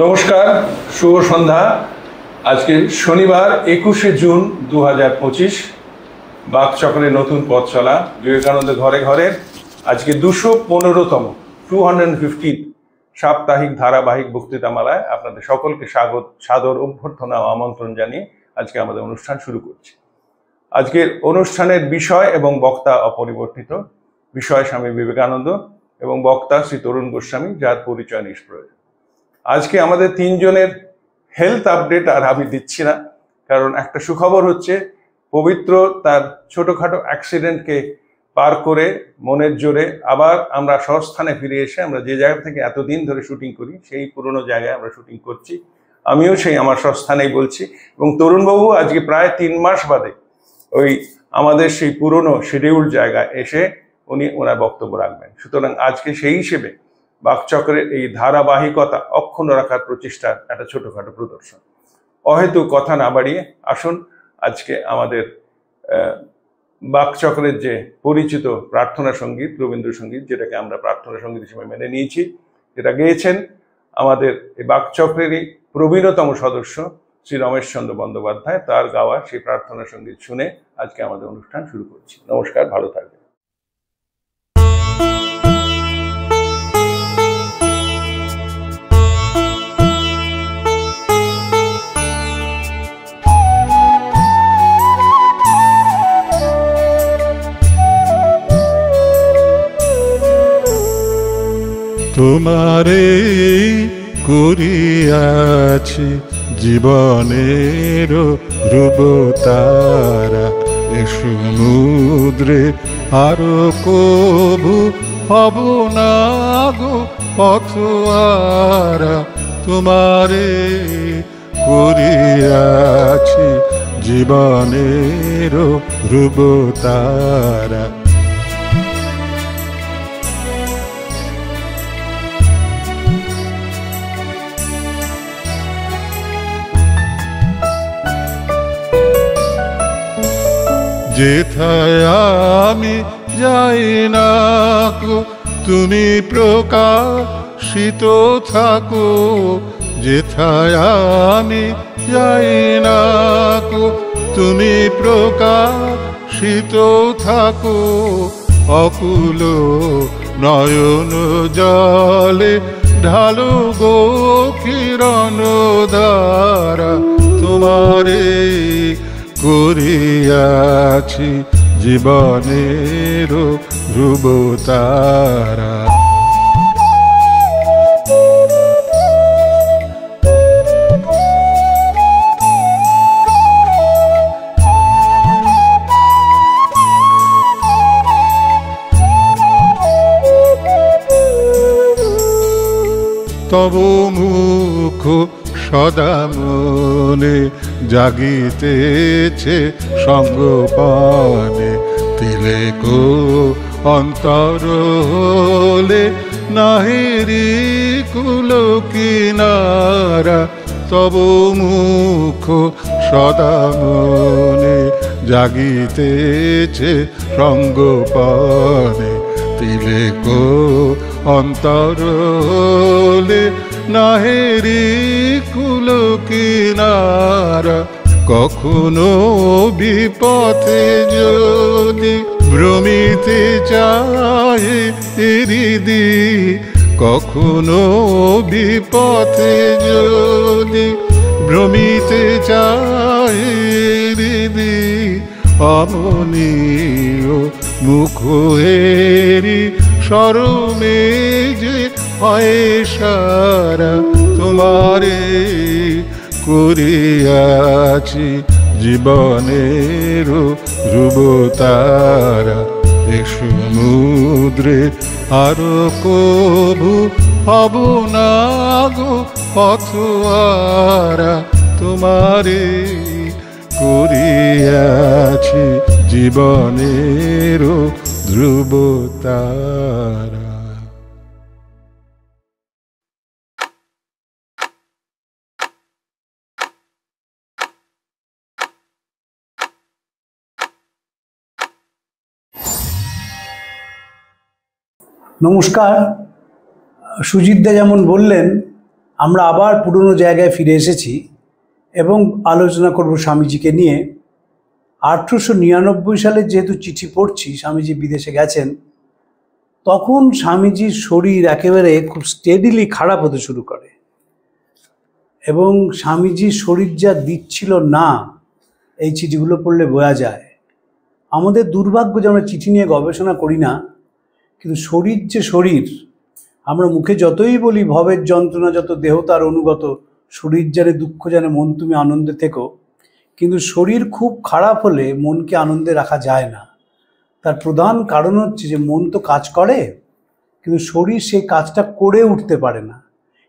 নমস্কার, শুভ সন্ধ্যা। আজকে শনিবার 21শে জুন 2025। বাকচক্রের নতুন পথ চলা বিবেকানন্দ ঘরে ঘরে আজকে 215তম 250 সাপ্তাহিক ধারাবাহিক বক্তৃতামালায় আপনাদের সকলকে সাদর অভ্যর্থনা ও আমন্ত্রণ জানিয়ে আজকে আমাদের অনুষ্ঠান শুরু করছি। আজকের অনুষ্ঠানের বিষয় এবং বক্তা অপরিবর্তিত। বিষয় স্বামী বিবেকানন্দ এবং বক্তা শ্রী তরুণ গোস্বামী, যার পরিচয় নিষ্প্রয়োজন। আজকে আমাদের তিনজনের হেলথ আপডেট আর আমি দিচ্ছি না, কারণ একটা সুখবর হচ্ছে পবিত্র তার ছোটখাটো অ্যাক্সিডেন্টকে পার করে মনের জোরে আবার আমরা স্বস্থানে ফিরে এসে আমরা যে জায়গা থেকে এতদিন ধরে শুটিং করি সেই পুরনো জায়গায় আমরা শুটিং করছি। আমিও সেই আমার স্বস্থানেই বলছি, এবং তরুণবাবু আজকে প্রায় 3 মাস বাদে ওই আমাদের সেই পুরনো শিডিউল জায়গায় এসে উনি ওনার বক্তব্য রাখবেন। সুতরাং আজকে সেই হিসেবে বাকচক্রের এই ধারাবাহিকতা অক্ষুণ্ণ রাখার প্রচেষ্টার একটা ছোটখাটো প্রদর্শন। অহেতুক কথা না বাড়িয়ে আসুন আজকে আমাদের বাকচক্রের যে পরিচিত প্রার্থনা সঙ্গীত, রবীন্দ্রসঙ্গীত, যেটাকে আমরা প্রার্থনা সঙ্গীত হিসেবে মেনে নিয়েছি, যেটা গেয়েছেন আমাদের এই বাকচক্রেরই প্রবীণতম সদস্য শ্রী রমেশচন্দ্র বন্দ্যোপাধ্যায়, তার গাওয়া সেই প্রার্থনা সঙ্গীত শুনে আজকে আমাদের অনুষ্ঠান শুরু করছি। নমস্কার, ভালো থাকবেন। তোমারে করিয়াছি জীবনের রূপতারা, এ সমুদ্রে আরো কবু হব না গো পথহারা। তোমারে করিয়াছি জীবনের রূপতারা। যেথায় আমি যাই না গো তুমি প্রকাশিত থাকো, যেথায় আমি যাই না গো তুমি প্রকাশিত থাকো। অকুল নয়ন জলে ঢালো গো কিরণ ধারা। তোমারে করিয়াছি জীবনের রূপতারা। তব মুখ সদা মনে জাগিতেছে সঙ্গপানে, তিলেকো অন্তর হলে নাহিরি কুল কিনারা। তব মুখ সদা মনে জাগিতেছে সঙ্গপানে, তিলেকো অন্তর হলে নাহেরি কুল কিনারা। কখনো বিপথে যদি ভ্রমিতে চায় হৃদি, কখনো বিপথে যদি ভ্রমিতে চায় হৃদি, অমনীয় মুখ হেরি শরমে যে হয় সারা। তোমারে করিয়াছি জীবনের রূপতারা, এ সমুদ্রে আরো কবু হব না গো পথহারা। তোমারে করিয়াছি জীবনের ধ্রুবতারা। নমস্কার। সুজিতদা যেমন বললেন আমরা আবার পুরনো জায়গায় ফিরে এসেছি এবং আলোচনা করব স্বামীজিকে নিয়ে। 1899 সালে যেহেতু চিঠি পড়ছি, স্বামীজি বিদেশে গেছেন, তখন স্বামীজির শরীর একেবারে খুব স্টেডিলি খারাপ হতে শুরু করে এবং স্বামীজির শরীর যা দিচ্ছিল না, এই চিঠিগুলো পড়লে বোঝা যায়। আমাদের দুর্ভাগ্য যে আমরা চিঠি নিয়ে গবেষণা করি না, কিন্তু শরীর যে শরীর, আমরা মুখে যতই বলি ভবের যন্ত্রণা যত দেহ তার অনুগত, শরীর জানে দুঃখ জানে মন তুমি আনন্দে থেকো, কিন্তু শরীর খুব খারাপ হলে মনকে আনন্দে রাখা যায় না। তার প্রধান কারণ হচ্ছে যে মন তো কাজ করে, কিন্তু শরীর সেই কাজটা করে উঠতে পারে না।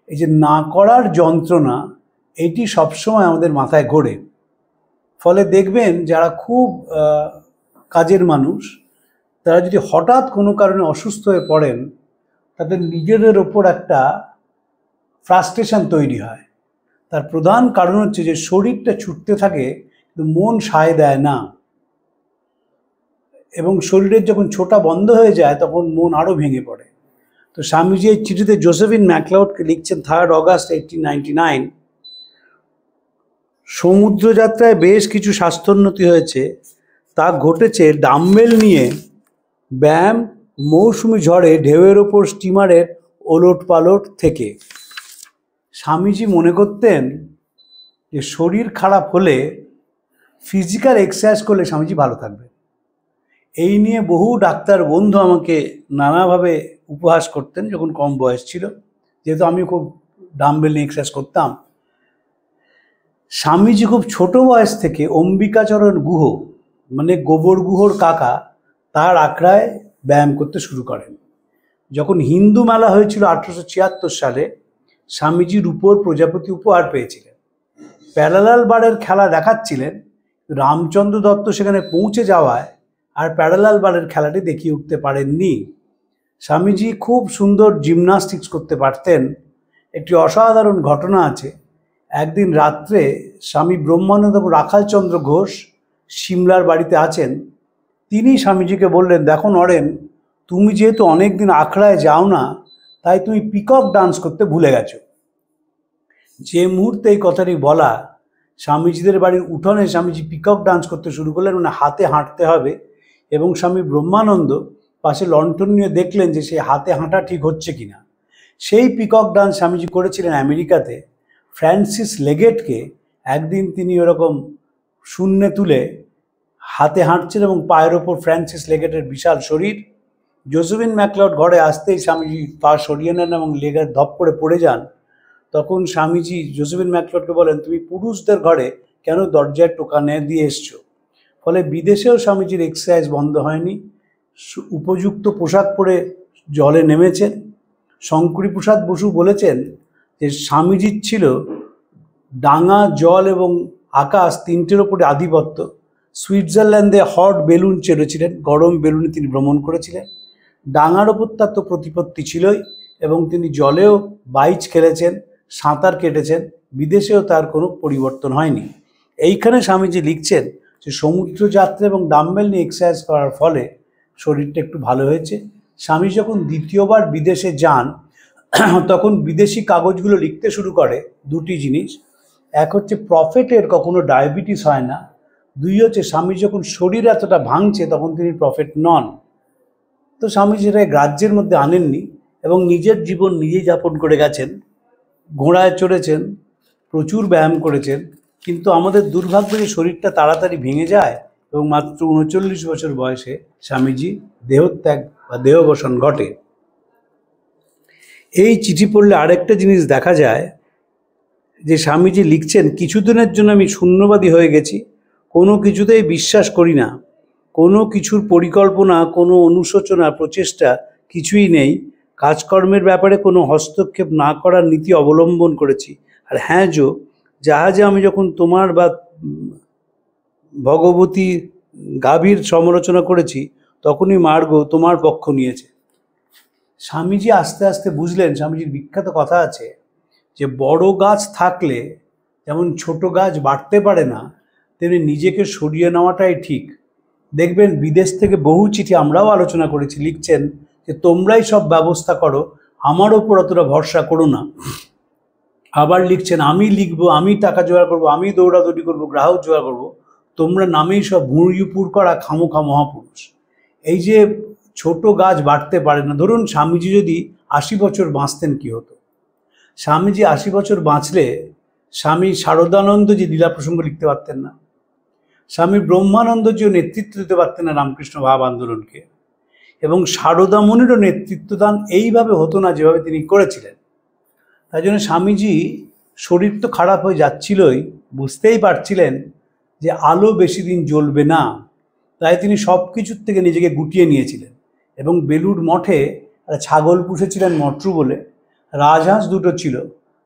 এই যে না করার যন্ত্রণা, এটি সবসময় আমাদের মাথায় ঘোরে। ফলে দেখবেন যারা খুব কাজের মানুষ, তারা যদি হঠাৎ কোনো কারণে অসুস্থ হয়ে পড়েন, তাদের নিজেদের ওপর একটা ফ্রাস্ট্রেশন তৈরি হয়। তার প্রধান কারণ হচ্ছে যে শরীরটা ছুটতে থাকে কিন্তু মন সায় দেয় না, এবং শরীরের যখন ছোটা বন্ধ হয়ে যায় তখন মন আরও ভেঙে পড়ে। তো স্বামীজি এই চিঠিতে জোসেফিন ম্যাকলাউডকে লিখছেন 3 অগাস্ট 1899, সমুদ্রযাত্রায় বেশ কিছু স্বাস্থ্যোন্নতি হয়েছে। তা ঘটেছে ডাম্বেল নিয়ে ব্যায়াম, মৌসুমি ঝড়ে ঢেউয়ের ওপর স্টিমারের ওলট পালট থেকে। স্বামীজি মনে করতেন যে শরীর খারাপ হলে ফিজিক্যাল এক্সারসাইজ করলে স্বামীজি ভালো থাকবে। এই নিয়ে বহু ডাক্তার বন্ধু আমাকে নানাভাবে উপহাস করতেন যখন কম বয়স ছিল, যেহেতু আমি খুব ডাম্বেল নিয়ে এক্সারসাইজ করতাম। স্বামীজি খুব ছোট বয়স থেকে অম্বিকাচরণ গুহ, মানে গোবর গুহর কাকা, তার আখড়ায় ব্যায়াম করতে শুরু করেন। যখন হিন্দু মেলা হয়েছিল 1876 সালে, স্বামীজি রূপোর প্রজাপতি উপহার পেয়েছিলেন। প্যারালাল বারের খেলা দেখাচ্ছিলেন, রামচন্দ্র দত্ত সেখানে পৌঁছে যাওয়ায় আর প্যারালাল বারের খেলাটি দেখিয়ে উঠতে পারেননি। স্বামীজি খুব সুন্দর জিমনাস্টিক্স করতে পারতেন। একটি অসাধারণ ঘটনা আছে। একদিন রাত্রে স্বামী ব্রহ্মানন্দ এবং রাখালচন্দ্র ঘোষ সিমলার বাড়িতে আছেন। তিনি স্বামীজিকে বললেন, দেখো নরেন, তুমি যেহেতু অনেক দিন আখড়ায় যাও না, তাই তুমি পিকক ডান্স করতে ভুলে গেছো। যে মুহূর্তে এই কথাটি বলা, স্বামীজিদের বাড়ির উঠোনে স্বামীজি পিকক ডান্স করতে শুরু করলেন, মানে হাতে হাঁটতে হবে, এবং স্বামী ব্রহ্মানন্দ পাশে লণ্ঠন নিয়ে দেখলেন যে সেই হাতে হাঁটা ঠিক হচ্ছে কিনা। সেই পিকক ডান্স স্বামীজি করেছিলেন আমেরিকাতে। ফ্রান্সিস লেগেটকে একদিন তিনি ওরকম শূন্যে তুলে হাতে হাঁটছেন এবং পায়ের ওপর ফ্রান্সিস লেগেটের বিশাল শরীর। জোসেফিন ম্যাকলাউড ঘরে আসতেই স্বামীজি পা সরিয়ে নেন এবং লেগেট ধপ করে পড়ে যান। তখন স্বামীজি জোসেফিন ম্যাকলাউডকে বলেন, তুমি পুরুষদের ঘরে কেন দরজায় টোকা দিয়ে এসছো? ফলে বিদেশেও স্বামীজির এক্সারসাইজ বন্ধ হয়নি। উপযুক্ত পোশাক পরে জলে নেমেছেন। শঙ্করী প্রসাদ বসু বলেছেন যে স্বামীজির ছিল ডাঙা, জল এবং আকাশ তিনটের ওপরে আধিপত্য। সুইজারল্যান্ডে হট বেলুন চেড়েছিলেন, গরম বেলুনে তিনি ভ্রমণ করেছিলেন। ডাঙার ওপর তার তো প্রতিপত্তি ছিলই, এবং তিনি জলেও বাইচ খেলেছেন, সাঁতার কেটেছেন। বিদেশেও তার কোনো পরিবর্তন হয়নি। এইখানে স্বামীজি লিখছেন যে সমুদ্রযাত্রা এবং ডাম্বেল নিয়ে এক্সারসাইজ করার ফলে শরীরটা একটু ভালো হয়েছে। স্বামী যখন দ্বিতীয়বার বিদেশে যান, তখন বিদেশি কাগজগুলো লিখতে শুরু করে দুটি জিনিস। এক হচ্ছে প্রফেটের কখনো ডায়াবেটিস হয় না, দুই হচ্ছে স্বামী যখন শরীর এতটা ভাঙছে তখন তিনি প্রফেট নন। তো স্বামী সেটা গ্রাহ্যের মধ্যে আনেননি এবং নিজের জীবন নিজেই যাপন করে গেছেন। ঘোড়ায় চড়েছেন, প্রচুর ব্যায়াম করেছেন, কিন্তু আমাদের দুর্ভাগ্য যে শরীরটা তাড়াতাড়ি ভেঙে যায় এবং মাত্র 39 বছর বয়সে স্বামীজি দেহত্যাগ বা দেহবসান ঘটে। এই চিঠি পড়লে আরেকটা জিনিস দেখা যায় যে স্বামীজি লিখছেন, কিছুদিনের জন্য আমি শূন্যবাদী হয়ে গেছি, কোনো কিছুতেই বিশ্বাস করি না, কোনো কিছুর পরিকল্পনা, কোনো অনুশোচনা, প্রচেষ্টা কিছুই নেই। কাজকর্মের ব্যাপারে কোনো হস্তক্ষেপ না করার নীতি অবলম্বন করেছি। আর হ্যাঁ, জাহাজে আমি যখন তোমার বা ভগবতী গাভীর সমালোচনা করেছি, তখনই মার্গ তোমার পক্ষ নিয়েছে। স্বামীজি আস্তে আস্তে বুঝলেন, স্বামীজির বিখ্যাত কথা আছে যে বড় গাছ থাকলে যেমন ছোট গাছ বাড়তে পারে না, তেমনি নিজেকে সরিয়ে নেওয়াটাই ঠিক। দেখবেন বিদেশ থেকে বহু চিঠি আমরাও আলোচনা করেছি, লিখছেন যে তোমরাই সব ব্যবস্থা করো, আমার ওপর অতটা ভরসা করো না। আবার লিখছেন, আমি লিখবো, আমি টাকা জোগাড় করবো, আমি দৌড়াদৌড়ি করবো, গ্রাহক জোগাড় করবো, তোমরা নামেই সব ভুঁড়িপুর করা খামোখা মহাপুরুষ। এই যে ছোট গাছ বাড়তে পারে না। ধরুন স্বামীজি যদি 80 বছর বাঁচতেন কি হতো? স্বামীজি 80 বছর বাঁচলে স্বামী শারদানন্দজি লীলা প্রসঙ্গ লিখতে পারতেন না, স্বামী ব্রহ্মানন্দজিও নেতৃত্ব দিতে পারতেন না রামকৃষ্ণ ভাব আন্দোলনকে, এবং শারদামণিরও নেতৃত্বদান এইভাবে হতো না যেভাবে তিনি করেছিলেন। তাই জন্য স্বামীজি শরীর তো খারাপ হয়ে যাচ্ছিলই, বুঝতেই পারছিলেন যে আলো বেশি দিন জ্বলবে না, তাই তিনি সব কিছুর থেকে নিজেকে গুটিয়ে নিয়েছিলেন এবং বেলুড় মঠে একটা ছাগল পুষেছিলেন মট্রু বলে, রাজহাঁস দুটো ছিল,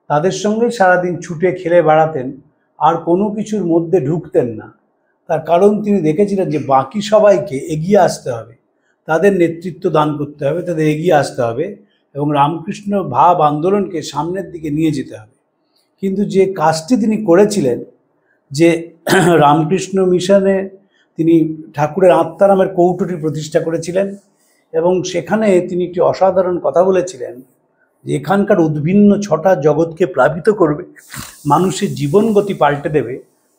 তাদের সঙ্গে সারাদিন ছুটে খেলে বেড়াতেন, আর কোনো কিছুর মধ্যে ঢুকতেন না। তার কারণ তিনি দেখেছিলেন যে বাকি সবাইকে এগিয়ে আসতে হবে, তাদের নেতৃত্ব দান করতে হবে, তাদের এগিয়ে আসতে হবে এবং রামকৃষ্ণ ভাব আন্দোলনকে সামনের দিকে নিয়ে যেতে হবে। কিন্তু যে কাজটি তিনি করেছিলেন, যে রামকৃষ্ণ মিশনে তিনি ঠাকুরের আত্মারামের কৌটোটি প্রতিষ্ঠা করেছিলেন এবং সেখানে তিনি একটি অসাধারণ কথা বলেছিলেন যে এখানকার উদ্ভিন্ন 6টা জগৎকে প্লাবিত করবে, মানুষের জীবন গতি পাল্টে দেবে।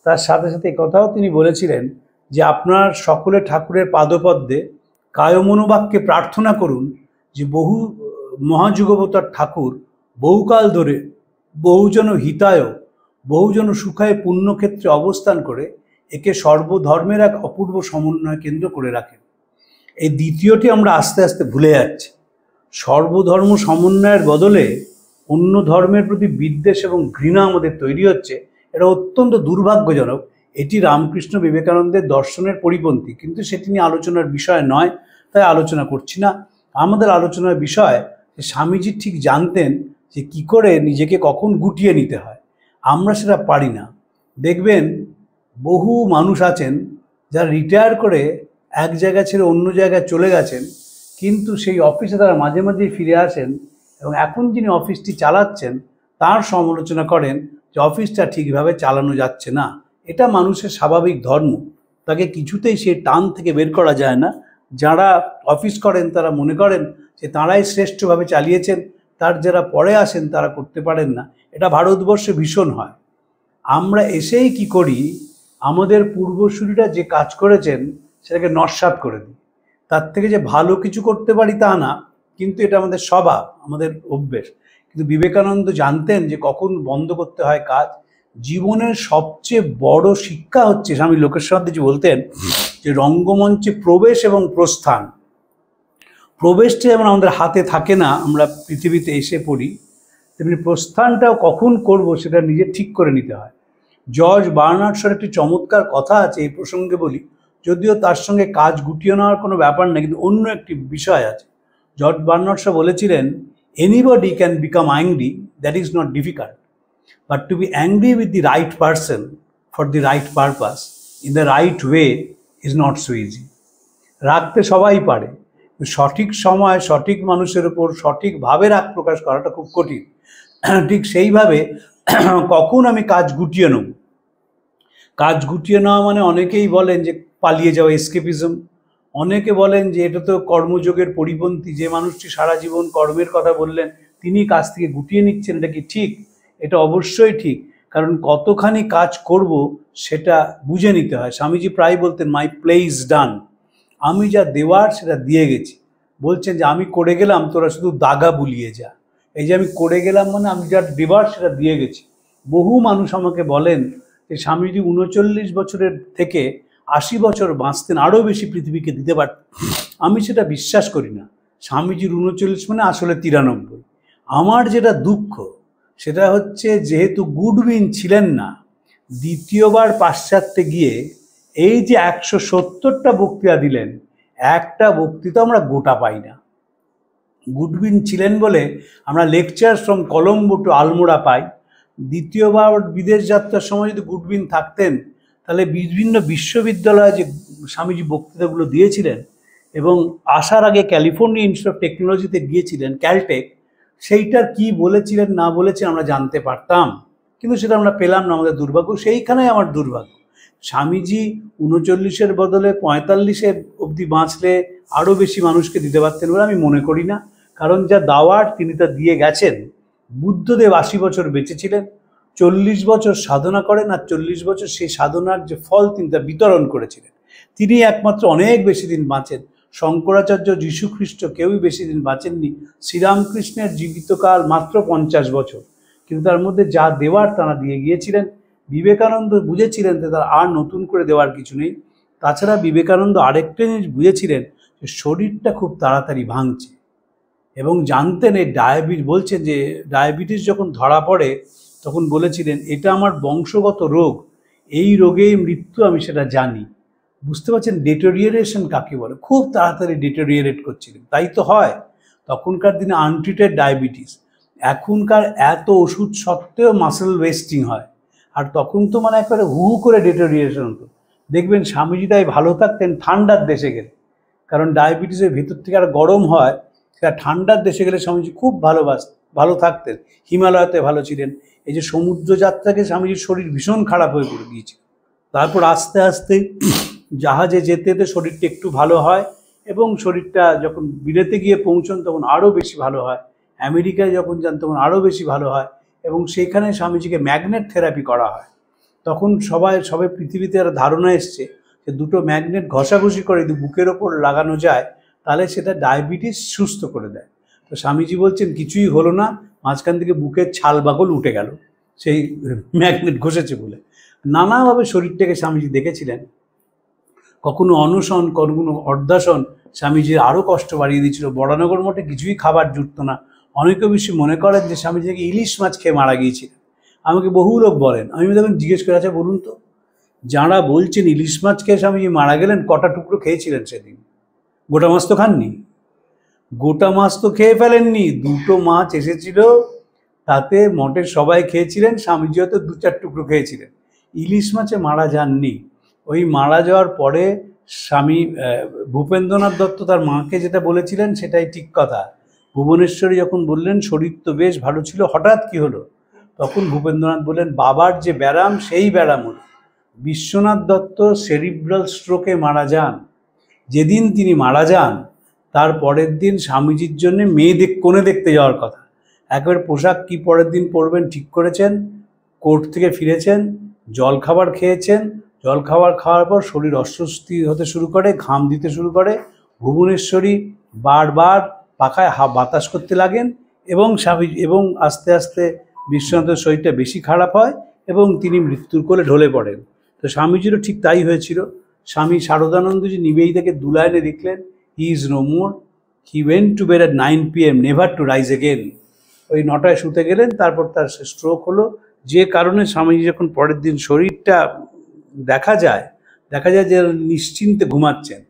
তার সাথে সাথে কথাও তিনি বলেছিলেন যে আপনার সকলে ঠাকুরের পাদপদ্মে কায়মনোবাক্যে প্রার্থনা করুন যে বহু মহাযুগবতার ঠাকুর বহুকাল ধরে বহুজন হিতায় বহুজন সুখায় পুণ্যক্ষেত্রে অবস্থান করে একে সর্বধর্মের এক অপূর্ব সমন্বয় কেন্দ্র করে রাখেন। এই দ্বিতীয়টি আমরা আস্তে আস্তে ভুলে যাচ্ছি। সর্বধর্ম সমন্বয়ের বদলে অন্য ধর্মের প্রতি বিদ্বেষ এবং ঘৃণা আমাদের তৈরি হচ্ছে, এটা অত্যন্ত দুর্ভাগ্যজনক। এটি রামকৃষ্ণ বিবেকানন্দের দর্শনের পরিপন্থী, কিন্তু সেটি নিয়ে আলোচনার বিষয় নয়, তাই আলোচনা করছি না। আমাদের আলোচনার বিষয় যে স্বামীজি ঠিক জানতেন যে কী করে নিজেকে কখন গুটিয়ে নিতে হয়, আমরা সেটা পারি না। দেখবেন বহু মানুষ আছেন যারা রিটায়ার করে এক জায়গা ছেড়ে অন্য জায়গায় চলে গেছেন, কিন্তু সেই অফিসে তারা মাঝে মাঝেই ফিরে আসেন এবং এখন যিনি অফিসটি চালাচ্ছেন তার সমালোচনা করেন যে অফিসটা ঠিকভাবে চালানো যাচ্ছে না। এটা মানুষের স্বাভাবিক ধর্ম, তাকে কিছুতেই সেই টান থেকে বের করা যায় না। যারা অফিস করেন তারা মনে করেন যে তাঁরাই শ্রেষ্ঠভাবে চালিয়েছেন, তার যারা পরে আসেন তারা করতে পারেন না। এটা ভারতবর্ষে ভীষণ হয়। আমরা এসেই কি করি, আমাদের পূর্বসূরীরা যে কাজ করেছেন সেটাকে নস্যাৎ করে দিই। তার থেকে যে ভালো কিছু করতে পারি তা না, কিন্তু এটা আমাদের স্বভাব, আমাদের অভ্যেস। কিন্তু বিবেকানন্দ জানতেন যে কখন বন্ধ করতে হয় কাজ। জীবনের সবচেয়ে বড় শিক্ষা হচ্ছে, স্বামী লোকেশ্বরানন্দজি বলতেন যে রঙ্গমঞ্চে প্রবেশ এবং প্রস্থান। প্রবেশটা যেমন আমাদের হাতে থাকে না, আমরা পৃথিবীতে এসে পড়ি, তেমনি প্রস্থানটাও কখন করব সেটা নিজে ঠিক করে নিতে হয়। জর্জ বার্নার্ড শর একটি চমৎকার কথা আছে, এই প্রসঙ্গে বলি, যদিও তার সঙ্গে কাজ গুটিয়ে নেওয়ার কোনো ব্যাপার নেই, কিন্তু অন্য একটি বিষয় আছে। জর্জ বার্নার্ড শর বলেছিলেন, anybody can become angry, that is not difficult, but to be angry with the right person for the right purpose in the right way is not so easy. রাখতে সবাই পারে, সঠিক সময় সঠিক মানুষের উপর সঠিকভাবে রাগ প্রকাশ করাটা খুব কঠিন। ঠিক সেইভাবে কখন আমি কাজ গুটিয়ে নেব। কাজ গুটিয়ে নেওয়া মানে অনেকেই বলেন যে পালিয়ে যাওয়া, এসকেপিজম। অনেকে বলেন যে এটা তো কর্মযোগের পরিপন্থী, যে মানুষটি সারা জীবন কর্মের কথা বললেন তিনি কাজ থেকে গুটিয়ে নিচ্ছেন। এটা কি ঠিক? এটা অবশ্যই ঠিক, কারণ কতখানি কাজ করব সেটা বুঝে নিতে হয়। স্বামীজি প্রায় বলতেন, মাই প্লে ইজ ডান, আমি যা দেওয়ার সেটা দিয়ে গেছি। বলছেন যে আমি করে গেলাম, তোরা শুধু দাগা বুলিয়ে যা। এই যে আমি করে গেলাম মানে আমি যা দেবার সেটা দিয়ে গেছি। বহু মানুষ আমাকে বলেন যে স্বামীজি 39 বছরের থেকে 80 বছর বাঁচতেন, আরও বেশি পৃথিবীকে দিতে পারতেন। আমি সেটা বিশ্বাস করি না। স্বামীজির 39 মানে আসলে 93। আমার যেটা দুঃখ সেটা হচ্ছে, যেহেতু গুডউইন ছিলেন না, দ্বিতীয়বার পাশ্চাত্যে গিয়ে এই যে 170টা বক্তৃতা দিলেন, একটা বক্তৃতা আমরা গোটা পাই না। গুডউইন ছিলেন বলে আমরা lecture from Colombo to Almora পাই। দ্বিতীয়বার বিদেশ যাত্রার সময় যদি গুডউইন থাকতেন, তাহলে বিভিন্ন বিশ্ববিদ্যালয়ে যে স্বামীজি বক্তৃতাগুলো দিয়েছিলেন এবং আসার আগে ক্যালিফোর্নিয়া ইনস্টিটিউট অফ টেকনোলজিতে গিয়েছিলেন, ক্যালটেক, সেইটার কি বলেছিলেন না বলেছেন আমরা জানতে পারতাম, কিন্তু সেটা আমরা পেলাম না। আমাদের দুর্ভাগ্য, সেইখানেই আমার দুর্ভাগ্য। স্বামীজি 39-এর বদলে 45-এ অবধি বাঁচলে আরও বেশি মানুষকে দিতে পারতেন বলে আমি মনে করি না, কারণ যা দাওয়ার তিনি তা দিয়ে গেছেন। বুদ্ধদেব 80 বছর বেঁচে ছিলেন, 40 বছর সাধনা করেন, আর 40 বছর সেই সাধনার যে ফল তিনি তা বিতরণ করেছিলেন। তিনি একমাত্র অনেক বেশি দিন বাঁচেন। শঙ্করাচার্য, যীশুখ্রিস্ট কেউই বেশি দিন বাঁচেননি। শ্রীরামকৃষ্ণের জীবিতকাল মাত্র 50 বছর, কিন্তু তার মধ্যে যা দেওয়ার তারা দিয়ে গিয়েছিলেন। বিবেকানন্দ বুঝেছিলেন যে তার আর নতুন করে দেওয়ার কিছু নেই। তাছাড়া বিবেকানন্দ আরেকটা জিনিস বুঝেছিলেন যে শরীরটা খুব তাড়াতাড়ি ভাঙছে, এবং জানতেন এই বলছেন যে ডায়াবেটিস যখন ধরা পড়ে তখন বলেছিলেন এটা আমার বংশগত রোগ, এই রোগেই মৃত্যু, আমি সেটা জানি। বুঝতে পারছেন ডেটোরিয়েশন কাকে বলে? খুব তাড়াতাড়ি ডেটোরিয়েট করছিলেন। তাই তো হয়, তখনকার দিনে আনট্রিটেড ডায়াবেটিস, এখনকার এত ওষুধ সত্ত্বেও মাসেল ওয়েস্টিং হয়, আর তখন তো মানে একবারে হু করে ডেটোরিয়েশন হতো। দেখবেন স্বামীজি তাই ভালো থাকতেন ঠান্ডার দেশে গেলে, কারণ ডায়াবেটিসের ভিতর থেকে আর গরম হয়, সেটা ঠান্ডার দেশে গেলে স্বামীজি খুব ভালো থাকতেন। হিমালয়তে ভালো ছিলেন। এই যে সমুদ্রযাত্রাকে স্বামীজির শরীর ভীষণ খারাপ হয়ে পড়ে গিয়েছিল। তারপর আস্তে আস্তে জাহাজে যেতে যেতে শরীরটা একটু ভালো হয়, এবং শরীরটা যখন বিলেতে গিয়ে পৌঁছন তখন আরও বেশি ভালো হয়। আমেরিকায় যখন যান তখন আরও বেশি ভালো হয়, এবং সেখানে স্বামীজিকে ম্যাগনেট থেরাপি করা হয়। তখন সবাই পৃথিবীতে আর ধারণা এসছে যে দুটো ম্যাগনেট ঘষাঘষি করে যদি বুকের ওপর লাগানো যায় তাহলে সেটা ডায়াবেটিস সুস্থ করে দেয়। তো স্বামীজি বলছেন কিছুই হলো না, মাঝখান থেকে বুকের ছাল বাকল উঠে গেল সেই ম্যাগনেট ঘষেছে বলে। নানাভাবে শরীরটাকে স্বামীজি দেখেছিলেন। কখনো অনশন, কখনো অর্ধাসন স্বামীজির আরও কষ্ট বাড়িয়ে দিয়েছিল। বরানগর মঠে কিছুই খাবার জুটত না। অনেকে বেশি মনে করেন যে স্বামীজিকে ইলিশ মাছ খেয়ে মারা গিয়েছিলেন। আমাকে বহু লোক বলেন, আমি তখন জিজ্ঞেস করে, আচ্ছা বলুন তো, যাঁরা বলছেন ইলিশ মাছ খেয়ে স্বামীজি মারা গেলেন, কটা টুকরো খেয়েছিলেন সেদিন? গোটা মাছ তো খাননি। গোটা মাছ তো খেয়ে ফেলেননি, দুটো মাছ এসেছিল, তাতে মঠের সবাই খেয়েছিলেন, স্বামীজি হয়তো 2-4 টুকরো খেয়েছিলেন। ইলিশ মাছে মারা যাননি। ওই মারা যাওয়ার পরে স্বামী ভূপেন্দ্রনাথ দত্ত তার মাকে যেটা বলেছিলেন সেটাই ঠিক কথা। ভুবনেশ্বরী যখন বললেন শরীর তো বেশ ভালো ছিল, হঠাৎ কি হলো? তখন ভূপেন্দ্রনাথ বললেন বাবার যে ব্যারাম সেই ব্যারাম হলো। বিশ্বনাথ দত্ত সেরিব্রাল স্ট্রোকে মারা যান। যেদিন তিনি মারা যান তার পরের দিন স্বামীজির জন্য কোণে দেখতে যাওয়ার কথা। একবারে পোশাক কি পরের দিন পরবেন ঠিক করেছেন, কোর্ট থেকে ফিরেছেন, জলখাবার খেয়েছেন, জলখাবার খাওয়ার পর শরীর অস্বস্তি হতে শুরু করে, ঘাম দিতে শুরু করে। ভুবনেশ্বরী বারবার পাখায় বাতাস করতে লাগেন, এবং এবং আস্তে আস্তে বিশ্বনাথের শরীরটা বেশি খারাপ হয় এবং তিনি মৃত্যুর কোলে ঢলে পড়েন। তো স্বামীজিরও ঠিক তাই হয়েছিল। স্বামী শারদানন্দজি নিবেদিতাকে 2 লাইনে লিখলেন, he is no more, he went to bed at 9 PM, never to rise again. ওই 9টায় শুতে গেলেন, তারপর তার স্ট্রোক হলো। যে কারণে স্বামীজি যখন পরের দিন শরীরটা দেখা যায় যে নিশ্চিন্তে ঘুমাচ্ছেন।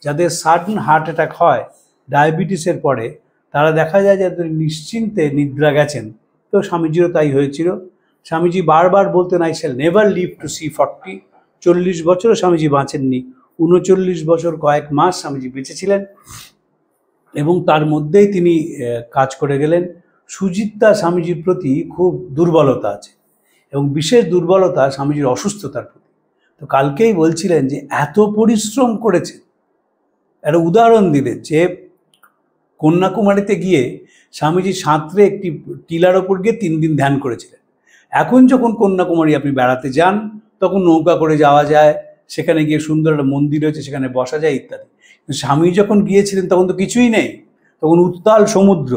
যাদের সাডেন হার্ট অ্যাটাক হয় ডায়াবেটিসের পরে, তারা দেখা যায় যে নিশ্চিন্তে নিদ্রা গেছেন। তো স্বামীজিরও তাই হয়েছিল। স্বামীজি বারবার বলতেন, I shall never live to see 40। 40 বছরও স্বামীজি বাঁচেননি, 39 বছর কয়েক মাস স্বামীজি বেঁচেছিলেন, এবং তার মধ্যেই তিনি কাজ করে গেলেন। সুচিত্রা স্বামীজির প্রতি খুব দুর্বলতা আছে, এবং বিশেষ দুর্বলতা স্বামীজির অসুস্থতার প্রতি। তো কালকেই বলছিলেন যে এত পরিশ্রম করেছেন। একটা উদাহরণ দিলেন যে কন্যাকুমারীতে গিয়ে স্বামীজি সাঁতরে একটি টিলার ওপর গিয়ে 3 দিন ধ্যান করেছিলেন। এখন যখন কন্যাকুমারী আপনি বেড়াতে যান তখন নৌকা করে যাওয়া যায়, সেখানে গিয়ে সুন্দর একটা মন্দির হয়েছে, সেখানে বসা যায় ইত্যাদি। স্বামী যখন গিয়েছিলেন তখন তো কিছুই নেই, তখন উত্তাল সমুদ্র।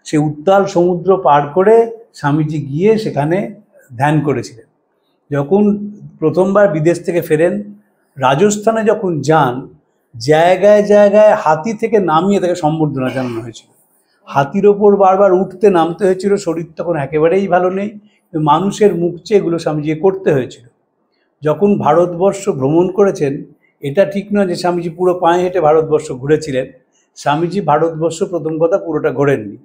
সেই উত্তাল সমুদ্র পার করে স্বামীজি গিয়ে সেখানে ধ্যান করেছিলেন। যখন প্রথমবার বিদেশ থেকে ফেরেন, রাজস্থানে যখন যান, জায়গায় জায়গায় হাতি থেকে নামিয়ে তাকে সম্বর্ধনা জানানো হয়েছিল। হাতির ওপর বারবার উঠতে নামতে হয়েছিল, শরীর তখন একেবারেই ভালো নেই, মানুষের মুখ চেয়ে এগুলো স্বামীজি করতে হয়েছিল। যখন ভারতবর্ষ ভ্রমণ করেছেন, এটা ঠিক নয় যে স্বামীজি পুরো পায়ে হেঁটে ভারতবর্ষ ঘুরেছিলেন। স্বামীজি ভারতবর্ষ প্রথম কথা পুরোটা ঘোরেননি।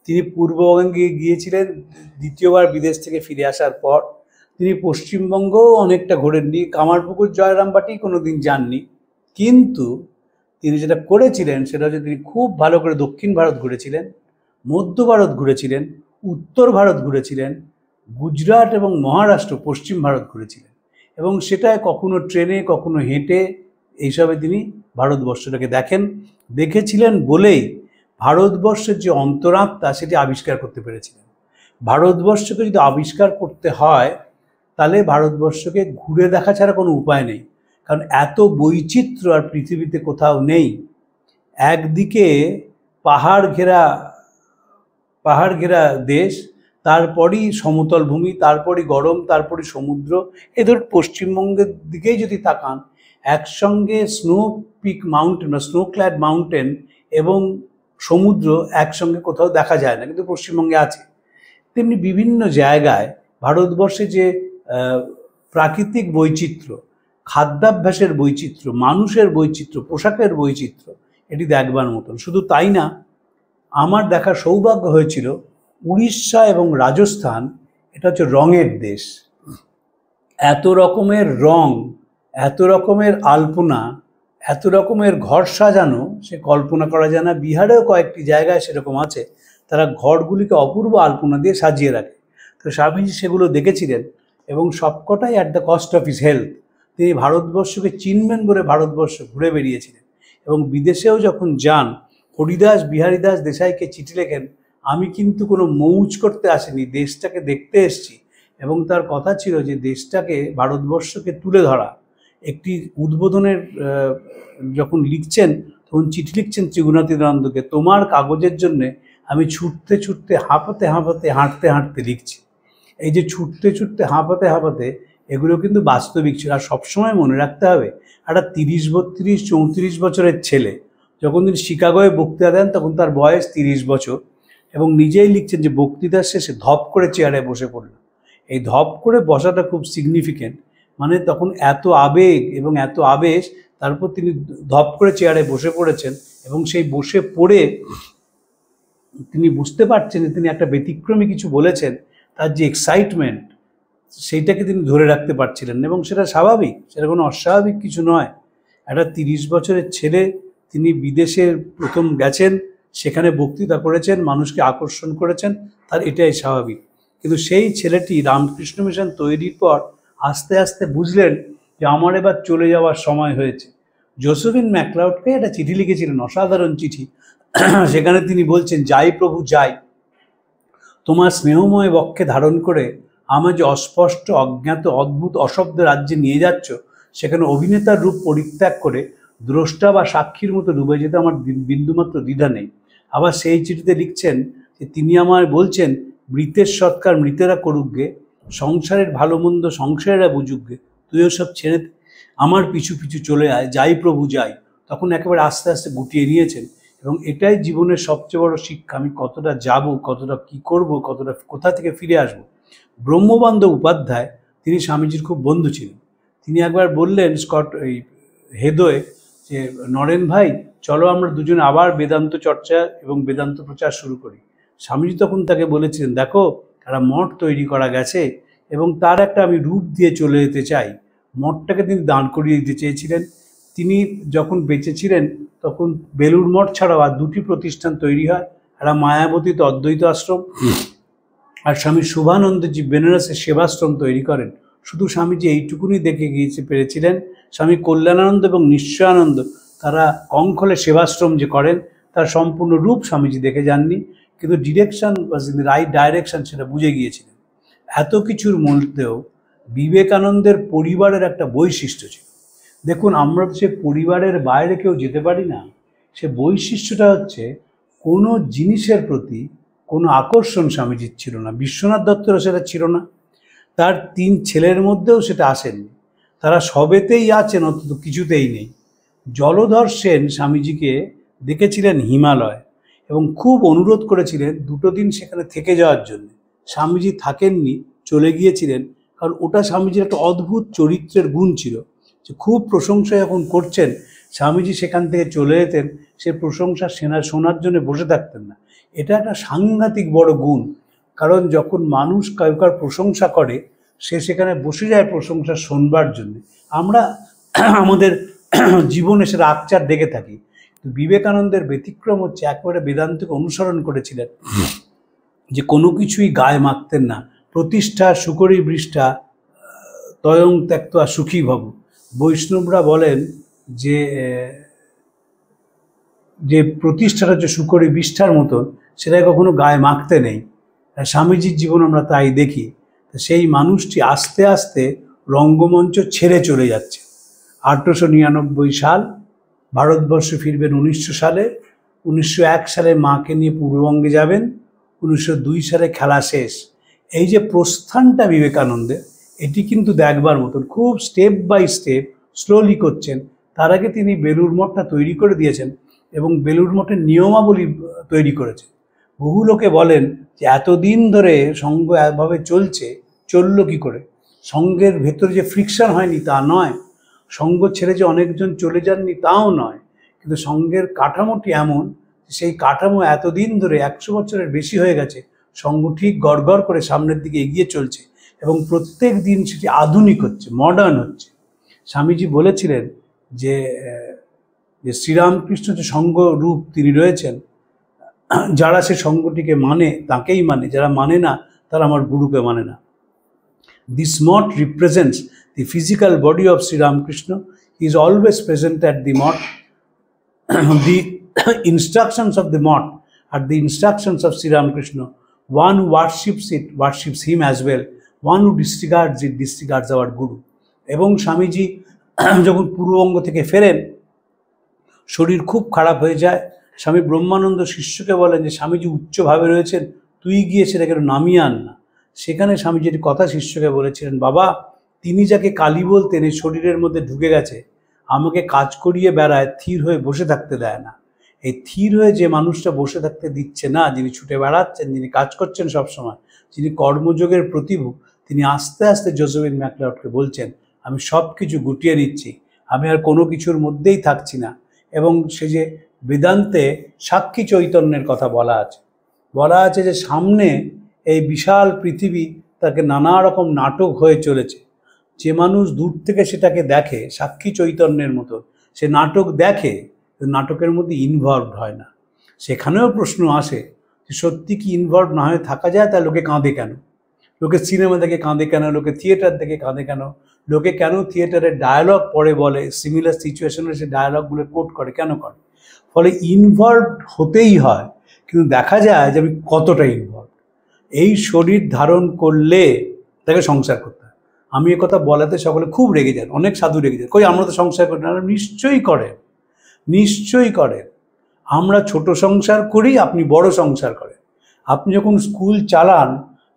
তিনি পূর্ববঙ্গে গিয়েছিলেন দ্বিতীয়বার বিদেশ থেকে ফিরে আসার পর। তিনি পশ্চিমবঙ্গও অনেকটা ঘোরেননি, কামারপুকুর জয়রামবাটি কোনো দিন যাননি। কিন্তু তিনি যেটা করেছিলেন সেটা হচ্ছে তিনি খুব ভালো করে দক্ষিণ ভারত ঘুরেছিলেন, মধ্য ভারত ঘুরেছিলেন, উত্তর ভারত ঘুরেছিলেন, গুজরাট এবং মহারাষ্ট্র পশ্চিম ভারত ঘুরেছিলেন, এবং সেটায় কখনো ট্রেনে কখনো হেঁটে এইসবে তিনি ভারতবর্ষটাকে দেখেছিলেন বলেই ভারতবর্ষের যে অন্তরাত্মা সেটি আবিষ্কার করতে পেরেছিলেন। ভারতবর্ষকে যদি আবিষ্কার করতে হয় তাহলে ভারতবর্ষকে ঘুরে দেখা ছাড়া কোনো উপায় নেই, কারণ এত বৈচিত্র্য আর পৃথিবীতে কোথাও নেই। একদিকে পাহাড় ঘেরা দেশ, তারপরই সমতল ভূমি, তারপরই গরম, তারপরই সমুদ্র। এই ধর পশ্চিমবঙ্গের দিকেই যদি তাকান, একসঙ্গে স্নো পিক মাউন্টেন বা স্নো ক্ল্যাড মাউন্টেন এবং সমুদ্র একসঙ্গে কোথাও দেখা যায় না, কিন্তু পশ্চিমবঙ্গে আছে। তেমনি বিভিন্ন জায়গায় ভারতবর্ষে যে প্রাকৃতিক বৈচিত্র্য, খাদ্যাভ্যাসের বৈচিত্র্য, মানুষের বৈচিত্র্য, পোশাকের বৈচিত্র্য, এটি দেখবার মতন। শুধু তাই না, আমার দেখার সৌভাগ্য হয়েছিল উড়িষ্যা এবং রাজস্থান, এটা হচ্ছে রঙের দেশ। এত রকমের রং, এত রকমের আলপনা, এত রকমের ঘর সাজানো, সে কল্পনা করা যায় না। বিহারেও কয়েকটি জায়গায় সেরকম আছে, তারা ঘরগুলিকে অপূর্ব আলপনা দিয়ে সাজিয়ে রাখে। তো স্বামীজি সেগুলো দেখেছিলেন এবং সবকটাই at the cost of his health. তিনি ভারতবর্ষকে চিনবেন বলে ভারতবর্ষ ঘুরে বেরিয়েছিলেন এবং বিদেশেও যখন যান, হরিদাস বিহারীদাস দেশাইকে চিঠি লেখেন, আমি কিন্তু কোনো মৌজ করতে আসিনি, দেশটাকে দেখতে এসেছি। এবং তার কথা ছিল যে দেশটাকে, ভারতবর্ষকে তুলে ধরা। একটি উদ্বোধনের যখন লিখছেন, তখন চিঠি লিখছেন ত্রিগুণাতীতানন্দকে, তোমার কাগজের জন্যে আমি ছুটতে ছুটতে, হাঁপাতে হাঁপাতে, হাঁটতে হাঁটতে লিখছি। এই যে ছুটতে ছুটতে, হাঁপাতে হাঁপাতে, এগুলো কিন্তু বাস্তবিক ছিল। আর সবসময় মনে রাখতে হবে, একটা 30, 32, 34 বছরের ছেলে যখন তিনি শিকাগোয় বক্তৃতা দেন, তখন তার বয়স 30 বছর, এবং নিজেই লিখছেন যে বক্তৃতার শেষে ধপ করে চেয়ারে বসে পড়ল। এই ধপ করে বসাটা খুব সিগনিফিক্যান্ট, মানে তখন এত আবেগ এবং এত আবেশ, তারপর তিনি ধপ করে চেয়ারে বসে পড়েছেন এবং সেই বসে পড়ে তিনি বুঝতে পারছেন যে তিনি একটা ব্যতিক্রমী কিছু বলেছেন। তার যে এক্সাইটমেন্ট, সেইটাকে তিনি ধরে রাখতে পারছিলেন, এবং সেটা স্বাভাবিক, সেটা কোনো অস্বাভাবিক কিছু নয়। একটা 30 বছরের ছেলে, তিনি বিদেশে প্রথম গেছেন, সেখানে বক্তৃতা করেছেন, মানুষকে আকর্ষণ করেছেন, তার এটাই স্বাভাবিক। কিন্তু সেই ছেলেটি রামকৃষ্ণ মিশন তৈরির পর আস্তে আস্তে বুঝলেন যে আমার এবার চলে যাওয়ার সময় হয়েছে। জোসেফিন ম্যাকলাউডকে একটা চিঠি লিখেছিলেন, অসাধারণ চিঠি। সেখানে তিনি বলছেন, যাই প্রভু যাই, তোমার স্নেহময় বক্ষে ধারণ করে আমার যে অস্পষ্ট, অজ্ঞাত, অদ্ভুত, অশব্দ রাজ্যে নিয়ে যাচ্ছ, সেখানে অভিনেতার রূপ পরিত্যাগ করে দ্রষ্টা বা সাক্ষীর মতো ডুবে যেতে আমার বিন্দুমাত্র দ্বিধা নেই। আবার সেই চিঠিতে লিখছেন যে তিনি আমায় বলছেন, মৃতের সৎকার মৃতেরা করুক গে, সংসারের ভালো মন্দ সংসারেরা বুঝুক গে, তুইও সব ছেড়ে আমার পিছু পিছু চলে আয়, যাই প্রভু যাই। তখন একেবারে আস্তে আস্তে গুটিয়ে নিয়েছেন, এবং এটাই জীবনের সবচেয়ে বড় শিক্ষা। আমি কতটা যাব, কতটা কি করব, কতটা কোথা থেকে ফিরে আসব। ব্রহ্মবান্ধব উপাধ্যায়, তিনি স্বামীজির খুব বন্ধু ছিলেন। তিনি একবার বললেন হেদোয় যে, নরেন ভাই, চলো আমরা দুজনে আবার বেদান্ত চর্চা এবং বেদান্ত প্রচার শুরু করি। স্বামীজি তখন তাকে বলেছিলেন, দেখো, একটা মঠ তৈরি করা গেছে এবং তার একটা আমি রূপ দিয়ে চলে যেতে চাই। মঠটাকে তিনি দান করিয়ে দিতে চেয়েছিলেন। তিনি যখন বেঁচে ছিলেন, তখন বেলুড় মঠ ছাড়াও আর 2টি প্রতিষ্ঠান তৈরি হয়, একটা মায়াবতীতে অদ্বৈত আশ্রম, আর স্বামী শুভানন্দজি বেনারসে সেবাশ্রম তৈরি করেন। শুধু স্বামীজি এইটুকুনি দেখে পেরেছিলেন। স্বামী কল্যাণানন্দ এবং নিশ্চয়ানন্দ তারা কঙ্খলে সেবাশ্রম যে করেন, তার সম্পূর্ণ রূপ স্বামীজি দেখে যাননি, কিন্তু direction was in the right direction, সেটা বুঝে গিয়েছিলেন। এত কিছুর মধ্যেও বিবেকানন্দের পরিবারের একটা বৈশিষ্ট্য ছিল। দেখুন, আমরা তো সে পরিবারের বাইরে কেউ যেতে পারি না। সে বৈশিষ্ট্যটা হচ্ছে, কোনো জিনিসের প্রতি কোনো আকর্ষণ স্বামীজির ছিল না। বিশ্বনাথ দত্তেরও সেটা ছিল না, তার 3 ছেলের মধ্যেও সেটা আসেনি। তারা সবেতেই আছেন, অন্তত কিছুতেই নেই। জলধর সেন স্বামীজিকে দেখেছিলেন হিমালয় এবং খুব অনুরোধ করেছিলেন 2 দিন সেখানে থেকে যাওয়ার জন্য। স্বামীজি থাকেননি, চলে গিয়েছিলেন, কারণ ওটা স্বামীজির একটা অদ্ভুত চরিত্রের গুণ ছিল, যে খুব প্রশংসা যখন করছেন, স্বামীজি সেখান থেকে চলে যেতেন, সে প্রশংসা শোনার জন্য বসে থাকতেন না। এটা একটা সাংঘাতিক বড় গুণ, কারণ যখন মানুষ কাউকার প্রশংসা করে, সে সেখানে বসে যায় প্রশংসা শোনবার জন্য। আমরা আমাদের জীবনে সেটা আকচার দেখে থাকি। তো বিবেকানন্দের ব্যতিক্রম হচ্ছে, একেবারে বেদান্তকে অনুসরণ করেছিলেন, যে কোনো কিছুই গায়ে মাখতেন না। প্রতিষ্ঠা সুকরি বৃষ্ঠা তয়ং ত্যক্তা সুখী ভব। বৈষ্ণবরা বলেন যে যে প্রতিষ্ঠাটা হচ্ছে সুকরি বিষ্ঠার মতন, সেটাই কখনো গায়ে মাখতে নেই। স্বামীজির জীবন আমরা তাই দেখি। সেই মানুষটি আস্তে আস্তে রঙ্গমঞ্চ ছেড়ে চলে যাচ্ছে। 1899 সাল, ভারতবর্ষে ফিরবেন 1900 সালে, 1901 সালে মাকে নিয়ে পূর্ববঙ্গে যাবেন, 1902 সালে খেলা শেষ। এই যে প্রস্থানটা বিবেকানন্দের, এটি কিন্তু দেখবার মতন। খুব স্টেপ বাই স্টেপ স্লোলি করছেন। তার আগে তিনি বেলুড় মঠটা তৈরি করে দিয়েছেন এবং বেলুড় মঠের নিয়মাবলী তৈরি করেছেন। বহু লোকে বলেন যে এতদিন ধরে সঙ্ঘ একভাবে চললো কি করে? সঙ্ঘের ভেতরে যে ফ্রিকশন হয়নি তা নয়, সঙ্ঘ ছেড়ে যে অনেকজন চলে যাননি তাও নয়, কিন্তু সঙ্ঘের কাঠামোটি এমন, সেই কাঠামো এতদিন ধরে 100 বছরের বেশি হয়ে গেছে, সঙ্ঘ ঠিক গড়গড় করে সামনের দিকে এগিয়ে চলছে এবং প্রত্যেক দিন সেটি আধুনিক হচ্ছে, মডার্ন হচ্ছে। স্বামীজি বলেছিলেন যে শ্রীরামকৃষ্ণ যে সঙ্ঘ রূপ তিনি রয়েছেন, যারা সে সঙ্ঘটিকে মানে তাকেই মানে, যারা মানে না তারা আমার গুরুকে মানে না। This mott represents the physical body of Sri Ramakrishna. He is always present at the mott. The instructions of the mott are the instructions of Sri Ramakrishna. One who worships it worships him as well. One who disregards it disregards our Guru. এবং স্বামীজি যখন পূর্ববঙ্গ থেকে ফেরেন, শরীর খুব খারাপ হয়ে যায়। স্বামী ব্রহ্মানন্দ শিষ্যকে বলেন যে স্বামীজি উচ্চভাবে রয়েছেন, তুই গিয়ে সেটাকে নামিয়ে আন না। সেখানে স্বামীজির কথা শিষ্যকে বলেছিলেন, বাবা তিনি যাকে কালী বলতেন এই শরীরের মধ্যে ঢুকে গেছে, আমাকে কাজ করিয়ে বেড়ায়, থির হয়ে বসে থাকতে দেয় না। এই থির হয়ে যে মানুষটা বসে থাকতে দিচ্ছে না, যিনি ছুটে বেড়াচ্ছেন, যিনি কাজ করছেন সবসময়, যিনি কর্মযোগের প্রতিভু, তিনি আস্তে আস্তে জোসেফিন ম্যাকলিওডকে বলছেন, আমি সব কিছু গুটিয়ে নিচ্ছি, আমি আর কোনো কিছুর মধ্যেই থাকছি না। এবং সে যে বেদান্তে সাক্ষী চৈতন্যের কথা বলা আছে যে সামনে এই বিশাল পৃথিবী, তাকে নানা রকম নাটক হয়ে চলেছে। যে মানুষ দূর থেকে সেটাকে দেখে সাক্ষী চৈতন্যের মতো, সে নাটক দেখে, নাটকের মধ্যে ইনভলভড হয় না। সেখানেও প্রশ্ন আসে যে সত্যি কি ইনভলভ না হয়ে থাকা যায়? তা লোকে কাঁদে কেন? লোকে সিনেমা দেখে কাঁদে কেন? লোকে থিয়েটার দেখে কাঁদে কেন? লোকে কেন থিয়েটারের ডায়ালগ পড়ে বলে, সিমিলার সিচুয়েশনে সে ডায়ালগগুলো কোট করে কেন করে? ফলে ইনভলভ হতেই হয়, কিন্তু দেখা যায় যে আমি কতটা ইনভলভ। এই শরীর ধারণ করলে তাকে সংসার করতে হয়। আমি এ কথা বলাতে সকলে খুব রেগে যান, অনেক সাধু রেগে যান, কই আমরা তো সংসার করি না। নিশ্চয়ই করেন, নিশ্চয়ই করেন। আমরা ছোট সংসার করি, আপনি বড় সংসার করেন। আপনি যখন স্কুল চালান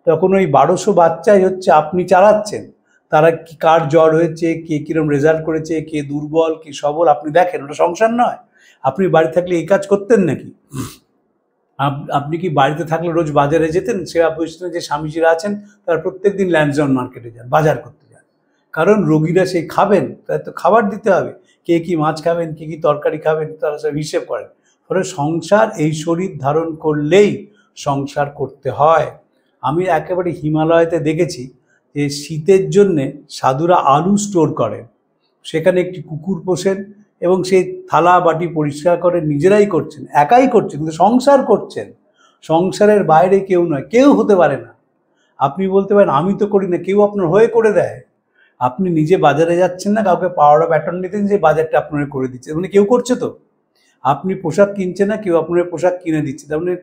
তখন ওই 1200 বাচ্চাই হচ্ছে আপনি চালাচ্ছেন। তারা কি, কার জ্বর হয়েছে, কে কীরকম রেজাল্ট করেছে, কে দুর্বল কে সবল, আপনি দেখেন। ওটা সংসার নয়। আপনি বাড়ি থাকলে এই কাজ করতেন নাকি? আপনি কি বাড়িতে থাকলে রোজ বাজারে যেতেন? সেবা প্রতিষ্ঠানে যে স্বামীজিরা আছেন তারা প্রত্যেক দিন ল্যান্ডজন মার্কেটে যান, বাজার করতে যান, কারণ রোগীরা সেই খাবেন, তাই তো খাবার দিতে হবে। কে কি মাছ খাবেন, কে কি তরকারি খাবেন, তারা সব হিসেব করেন। ফলে সংসার এই শরীর ধারণ করলেই সংসার করতে হয়। আমি একেবারে হিমালয়তে দেখেছি যে শীতের জন্যে সাধুরা আলু স্টোর করেন, সেখানে একটি কুকুর পোষেন এবং সেই থালা বাটি পরিষ্কার করে নিজেরাই করছেন, একাই করছেন, কিন্তু সংসার করছেন। সংসারের বাইরে কেউ নয়, কেউ হতে পারে না। আপনি বলতে পারেন আমি তো করি না, কেউ আপনার হয়ে করে দেয়। আপনি নিজে বাজারে যাচ্ছেন না, কাউকে পাওয়ার অফ অ্যাটর্নি দিন যে বাজারটা আপনার করে দিচ্ছে, মানে কেউ করছে তো। আপনি পোশাক কিনছেন না, কেউ আপনার পোশাক কিনে দিচ্ছে, তার মানে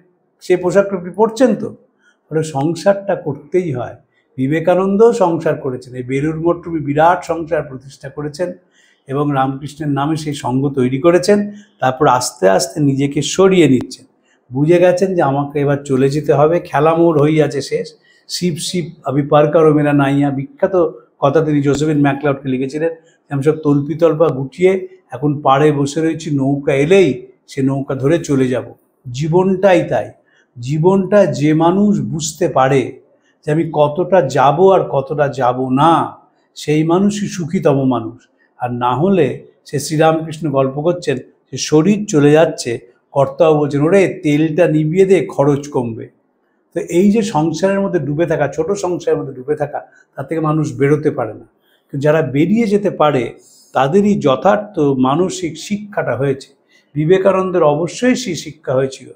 সেই পোশাকটা আপনি পরছেন তো। ফলে সংসারটা করতেই হয়। বিবেকানন্দও সংসার করেছেন, এই বেলুড় মঠ বিরাট সংসার প্রতিষ্ঠা করেছেন এবং রামকৃষ্ণের নামে সেই সঙ্ঘ তৈরি করেছেন। তারপর আস্তে আস্তে নিজেকে সরিয়ে নিচ্ছেন, বুঝে গেছেন যে আমাকে এবার চলে যেতে হবে, খেলামোড় হইয়াছে শেষ। শিব শিব আবি পার করো মেরা নাইয়া, বিখ্যাত কথা তিনি জোসেফিন ম্যাকলিওডকে লিখেছিলেন। আমি সব তল্পা গুটিয়ে এখন পাড়ে বসে রয়েছি, নৌকা এলেই সে নৌকা ধরে চলে যাব। জীবনটাই তাই। জীবনটা যে মানুষ বুঝতে পারে যে আমি কতটা যাব আর কতটা যাব না, সেই মানুষই সুখীতম মানুষ। আর না হলে সে শ্রীরামকৃষ্ণ গল্প করছেন যে শরীর চলে যাচ্ছে, কর্তাও বলছেন ওরে তেলটা নিভিয়ে দে, খরচ কমবে। তো এই যে সংসারের মধ্যে ডুবে থাকা, ছোট সংসারের মধ্যে ডুবে থাকা, তার থেকে মানুষ বেরোতে পারে না। কিন্তু যারা বেরিয়ে যেতে পারে তাদেরই যথার্থ মানসিক শিক্ষাটা হয়েছে। বিবেকানন্দের অবশ্যই সেই শিক্ষা হয়েছিল,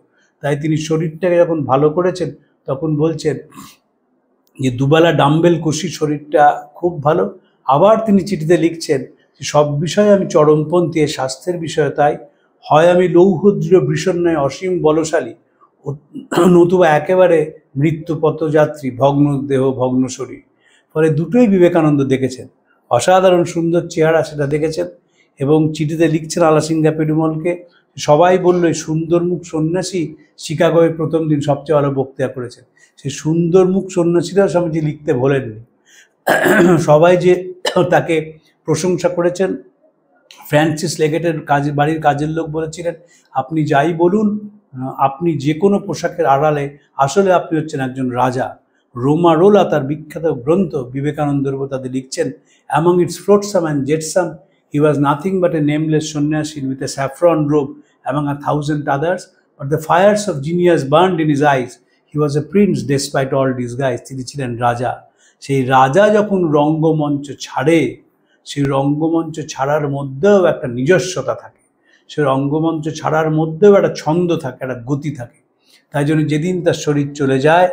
তাই তিনি শরীরটাকে যখন ভালো করেছেন তখন বলছেন যে দুবেলা ডাম্বেল কষি শরীরটা খুব ভালো। আবার তিনি চিঠিতে লিখছেন যে সব বিষয়ে আমি চরমপন্থী, স্বাস্থ্যের বিষয়ে তাই। হয় আমি লৌহদৃঢ় বৃষণ্যয় অসীম বলশালী, নতুবা একেবারে মৃত্যুপথযাত্রী, ভগ্ন দেহ ভগ্ন শরীর। ফলে দুটোই বিবেকানন্দ দেখেছেন। অসাধারণ সুন্দর চেহারা সেটা দেখেছেন, এবং চিঠিতে লিখছেন আলাসিঙ্গা পেরুমলকে, সবাই বলল এই সুন্দরমুখ সন্ন্যাসী শিকাগোয় প্রথম দিন সবচেয়ে ভালো বক্তৃতা করেছেন। সেই সুন্দরমুখ সন্ন্যাসীরাও স্বামীজি লিখতে ভোলেননি। সবাই যে তাকে প্রশংসা করেছেন। ফ্রান্সিস লেগেটের বাড়ির কাজের লোক বলেছিলেন, আপনি যাই বলুন, আপনি যে কোনো পোশাকের আড়ালে আসলে আপনি হচ্ছেন একজন রাজা। রোমারোলা তার বিখ্যাত গ্রন্থ বিবেকানন্দের উপর তাদের লিখছেন, among its flotsam and jetsam he was nothing but a nameless sannyasi with a saffron robe among a thousand others, but the fires of genius burned in his eyes, he was a prince despite all disguise. তিনি ছিলেন রাজা। সেই রাজা যখন রঙ্গমঞ্চ ছাড়ে, সেই রঙ্গমঞ্চ ছাড়ার মধ্যেও একটা নিজস্বতা থাকে, সেই রঙ্গমঞ্চ ছাড়ার মধ্যেও একটা ছন্দ থাকে, একটা গতি থাকে। তাই জন্য যেদিন তার শরীর চলে যায়,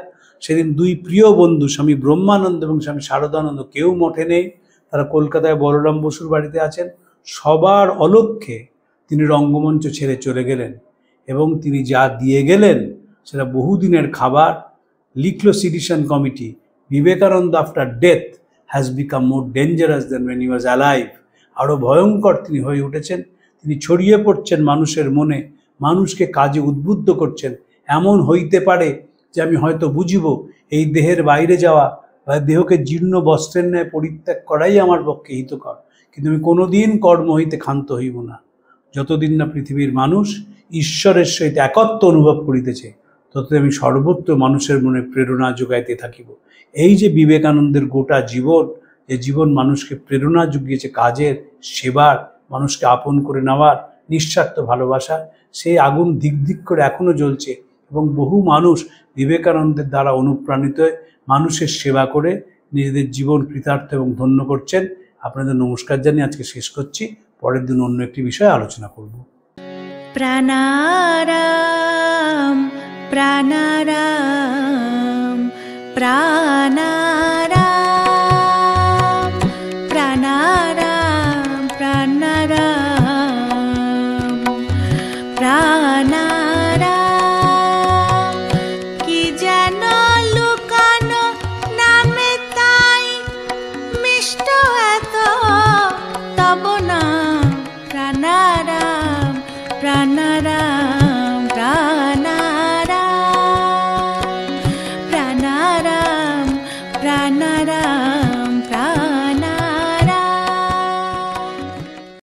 সেদিন দুই প্রিয় বন্ধু স্বামী ব্রহ্মানন্দ এবং স্বামী শারদানন্দ কেউ মঠে নেই, তারা কলকাতায় বলরাম বসুর বাড়িতে আছেন। সবার অলক্ষ্যে তিনি রঙ্গমঞ্চ ছেড়ে চলে গেলেন, এবং তিনি যা দিয়ে গেলেন সেটা বহুদিনের খাবার। লিখল sedition committee, Vivekananda after death has become more dangerous than when he was alive. আরও ভয়ঙ্কর তিনি হয়ে উঠেছেন। তিনি ছড়িয়ে পড়ছেন মানুষের মনে, মানুষকে কাজে উদ্বুদ্ধ করছেন। এমন হইতে পারে যে আমি হয়তো বুঝিব এই দেহের বাইরে যাওয়া বা দেহকে জীর্ণ বস্ত্রের ন্যায় পরিত্যাগ করাই আমার পক্ষে হিতকর, কিন্তু আমি কোনোদিন কর্ম হইতে ক্ষান্ত হইব না। যতদিন না পৃথিবীর মানুষ ঈশ্বরের সহিত একত্ব অনুভব করিতেছে, ততদিন আমি সর্বত্র মানুষের মনে প্রেরণা যোগাইতে থাকিব। এই যে বিবেকানন্দের গোটা জীবন, যে জীবন মানুষকে প্রেরণা জুগিয়েছে কাজের, সেবার, মানুষকে আপন করে নেওয়ার, নিঃস্বার্থ ভালোবাসা, সেই আগুন ধিক ধিক করে এখনও জ্বলছে। এবং বহু মানুষ বিবেকানন্দের দ্বারা অনুপ্রাণিত হয়ে মানুষের সেবা করে নিজেদের জীবন কৃতার্থ এবং ধন্য করছেন। আপনাদের নমস্কার জানিয়ে আজকে শেষ করছি। পরের দিন অন্য একটি বিষয়ে আলোচনা করব। প্রাণারাম প্রাণারাম প্রাণারাম প্রাণারাম প্রাণারাম প্রাণারাম। কি যেন লুকানো নামে তাই মিষ্ট এত তব নাম। প্রাণারাম প্রাণারাম প্রাণারাম প্রাণারাম প্রাণারাম।